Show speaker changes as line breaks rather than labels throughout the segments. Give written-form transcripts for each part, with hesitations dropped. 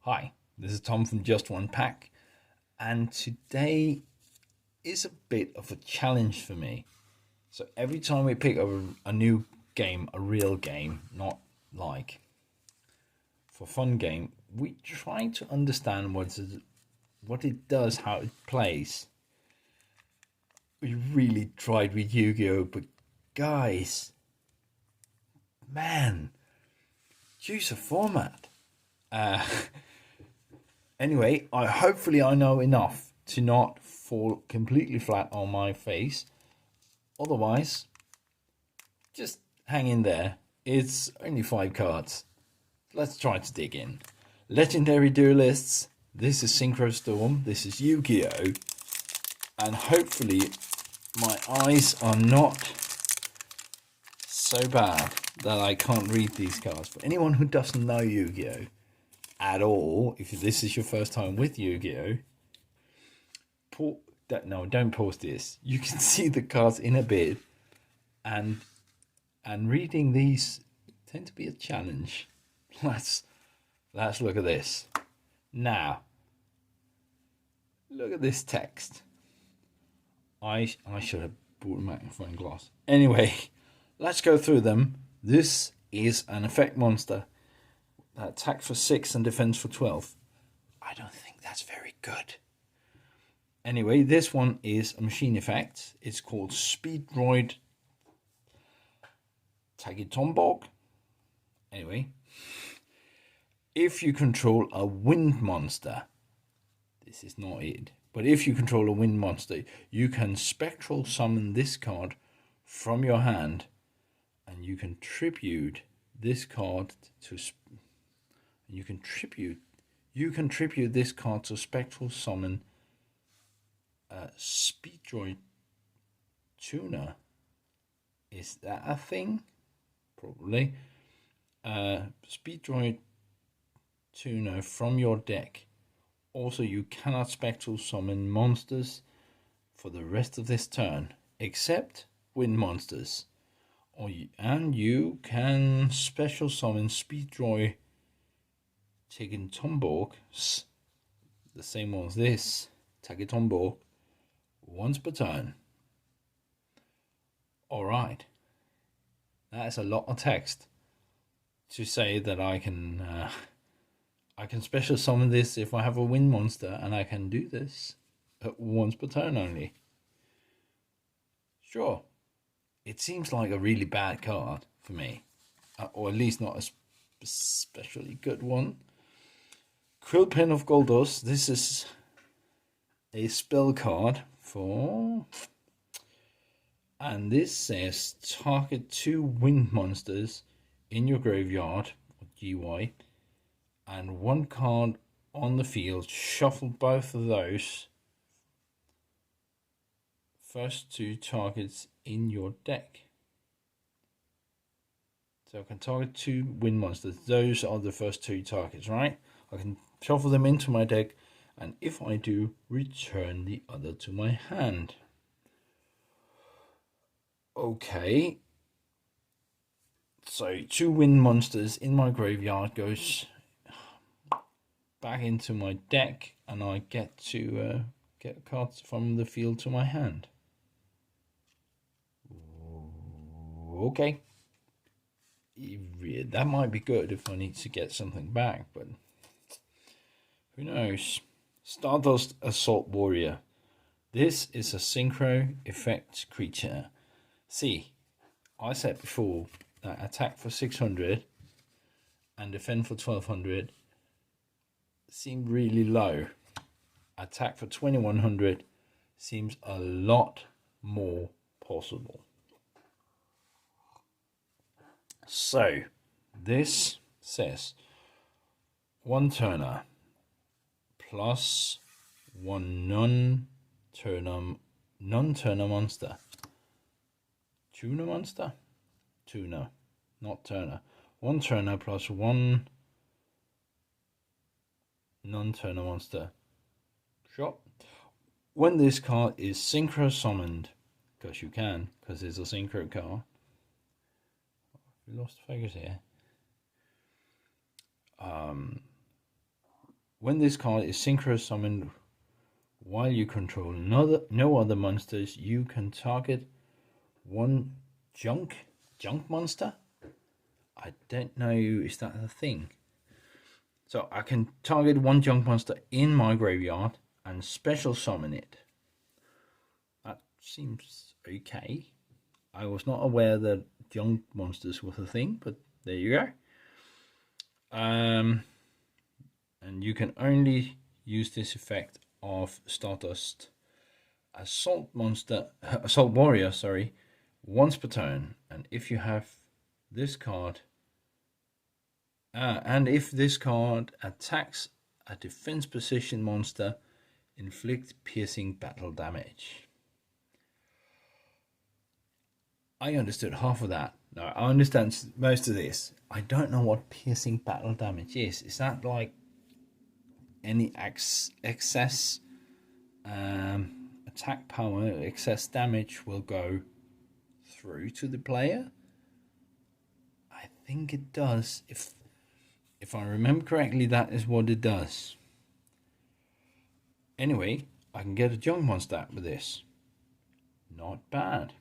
Hi, this is Tom from Just One Pack, and today is a bit of a challenge for me. So every time we pick up a new game, a real game, not like for fun game, we try to understand what it does, how it plays. We really tried with Yu-Gi-Oh, but guys, man, choose a format. Uh, Anyway, hopefully I know enough to not fall completely flat on my face. Otherwise, just hang in there. It's only 5 cards. Let's try to dig in. Legendary Duelists. This is Synchro Storm. This is Yu-Gi-Oh! And hopefully my eyes are not so bad that I can't read these cards. For anyone who doesn't know Yu-Gi-Oh! At all, if this is your first time with Yu-Gi-Oh, don't pause this. You can see the cards in a bit, and reading these tend to be a challenge. Let's look at this. Now, look at this text. I should have brought a magnifying glass. Anyway, let's go through them. This is an effect monster. Attack for 6 and defense for 12. I don't think that's very good. Anyway, this one is a machine effect. It's called Speed Droid Tagitomborg. Anyway, if you control a wind monster, this is not it, but if you control a wind monster, you can spectral summon this card from your hand, and you can tribute this card to. You can tribute this card to spectral summon Speed Droid Tuner. Is that a thing? Probably. Speed Droid Tuner from your deck. Also, you cannot spectral summon monsters for the rest of this turn, except wind monsters. And you can special summon Speed Droid Tagitomborg, the same one as this, Tagitomborg, once per turn. Alright, that is a lot of text to say that I can special summon this if I have a wind monster, and I can do this once per turn only. Sure, it seems like a really bad card for me, or at least not a especially good one. Quillpen of Goldos. This is a spell card for, and this says target 2 wind monsters in your graveyard, or GY, and 1 card on the field. Shuffle both of those first 2 targets in your deck. So I can target 2 wind monsters. Those are the first 2 targets, right? I can shuffle them into my deck, and if I do, return the other to my hand. Okay. So 2 wind monsters in my graveyard goes back into my deck, and I get to get cards from the field to my hand. Okay. That might be good if I need to get something back, but who knows? Stardust Assault Warrior. This is a synchro effect creature. See, I said before that attack for 600 and defend for 1200 seemed really low. Attack for 2100 seems a lot more possible. So, this says 1 turner plus 1 non-turner monster. Tuner monster? Tuner, not turner. 1 turner plus 1 non-turner monster. Sure. When this card is synchro summoned, because you can, because it's a synchro card. We lost figures here. When this card is synchro summoned while you control no other monsters, you can target one junk monster. I don't know, is that a thing? So I can target one junk monster in my graveyard and special summon it. That seems okay. I was not aware that junk monsters was a thing, but there you go. And you can only use this effect of Stardust Assault Warrior, sorry, once per turn. And if you have this card, and if this card attacks a defense position monster, inflict piercing battle damage. I understood half of that. No, I understand most of this. I don't know what piercing battle damage is. Is that like any excess attack power, excess damage will go through to the player? I think it does. If I remember correctly, that is what it does. Anyway, I can get a junk monster with this. Not bad.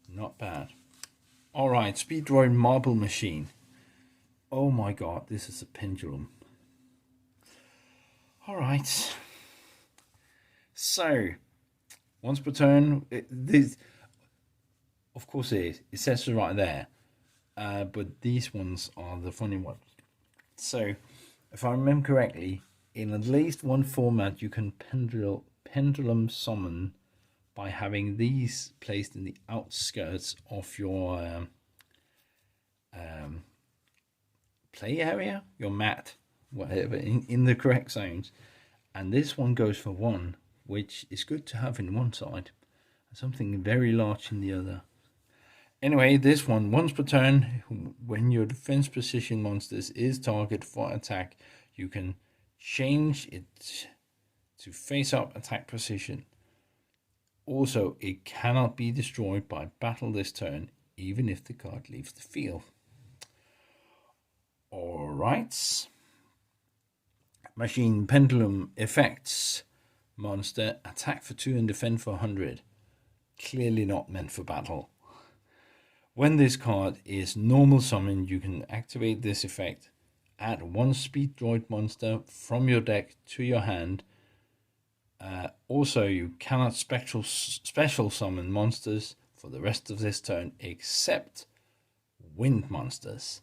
Not bad. Alright, Speed Droid Marble Machine. Oh my god, this is a pendulum. Alright. So, once per turn, this, of course it is. It says it right there. But these ones are the funny ones. So, if I remember correctly, in at least one format you can pendulum summon by having these placed in the outskirts of your play area, your mat, whatever, in the correct zones. And this one goes for one, which is good to have in one side, and something very large in the other. Anyway, this one, once per turn, when your defense position monsters is target for attack, you can change it to face up attack position. Also, it cannot be destroyed by battle this turn, even if the card leaves the field. Alright. Machine Pendulum effects. Monster, attack for 2 and defend for 100. Clearly not meant for battle. When this card is normal summoned, you can activate this effect. Add one Speed Droid monster from your deck to your hand. Also, you cannot special summon monsters for the rest of this turn except wind monsters.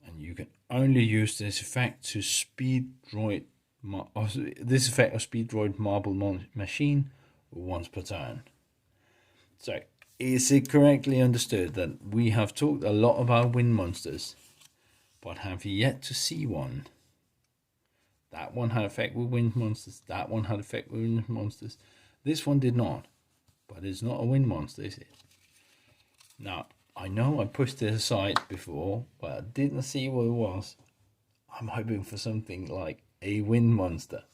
And you can only use this effect to Speed Droid Marble Machine once per turn. So, is it correctly understood that we have talked a lot about wind monsters, but have yet to see one? That one had effect with wind monsters. That one had effect with wind monsters. This one did not. But it's not a wind monster, is it? Now, I know I pushed it aside before, but I didn't see what it was. I'm hoping for something like a wind monster.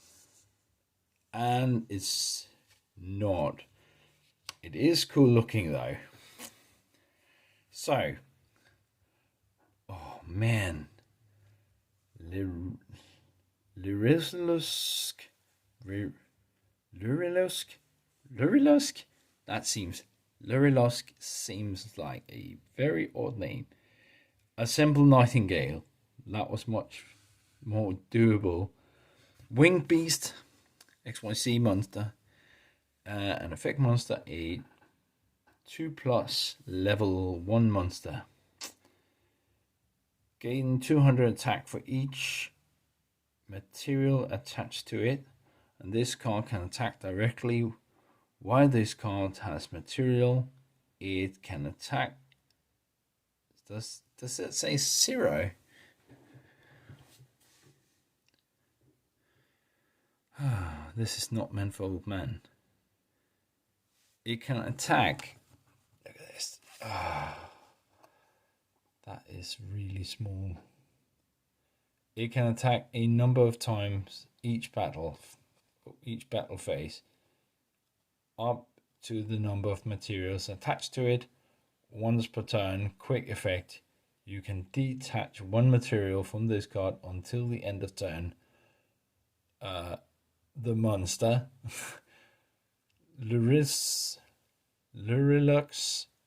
And it's not. It is cool looking though. So. Oh man. Lurilusk. Lurilusk seems like a very odd name. Assemble Nightingale. That was much more doable. Winged Beast. XYZ monster. An effect monster. A 2+ level 1 monster. Gain 200 attack for each material attached to it, and this card can attack directly. While this card has material, it can attack. Does it say 0? This is not meant for old men. It can attack. Look at this. That is really small. It can attack a number of times each battle phase, up to the number of materials attached to it. Once per turn, quick effect. You can detach one material from this card until the end of turn. The monster, Lurilux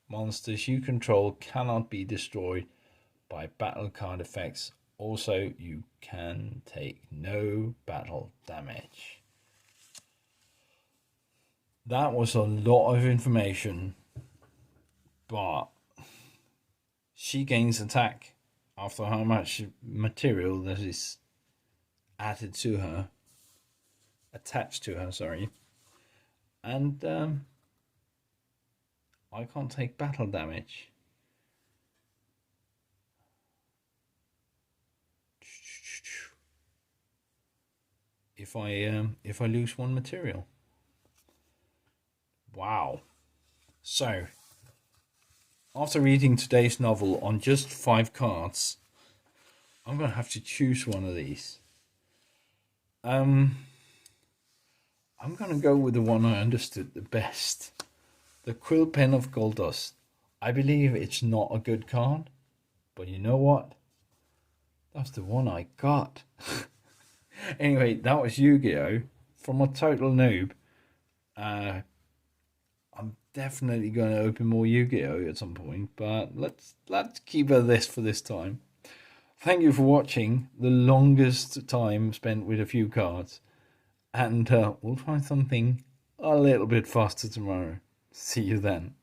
monsters you control cannot be destroyed by battle card effects. Also, you can take no battle damage. That was a lot of information, but she gains attack after how much material that is added to her, attached to her, sorry. And I can't take battle damage. If I lose one material. Wow. So, after reading today's novel on just 5 cards, I'm going to have to choose one of these. I'm going to go with the one I understood the best. The Quill Pen of Gold Dust. I believe it's not a good card, but you know what? That's the one I got. Anyway, that was Yu-Gi-Oh! From a total noob. I'm definitely going to open more Yu-Gi-Oh! At some point, but let's keep it this for this time. Thank you for watching. The longest time spent with a few cards. And we'll try something a little bit faster tomorrow. See you then.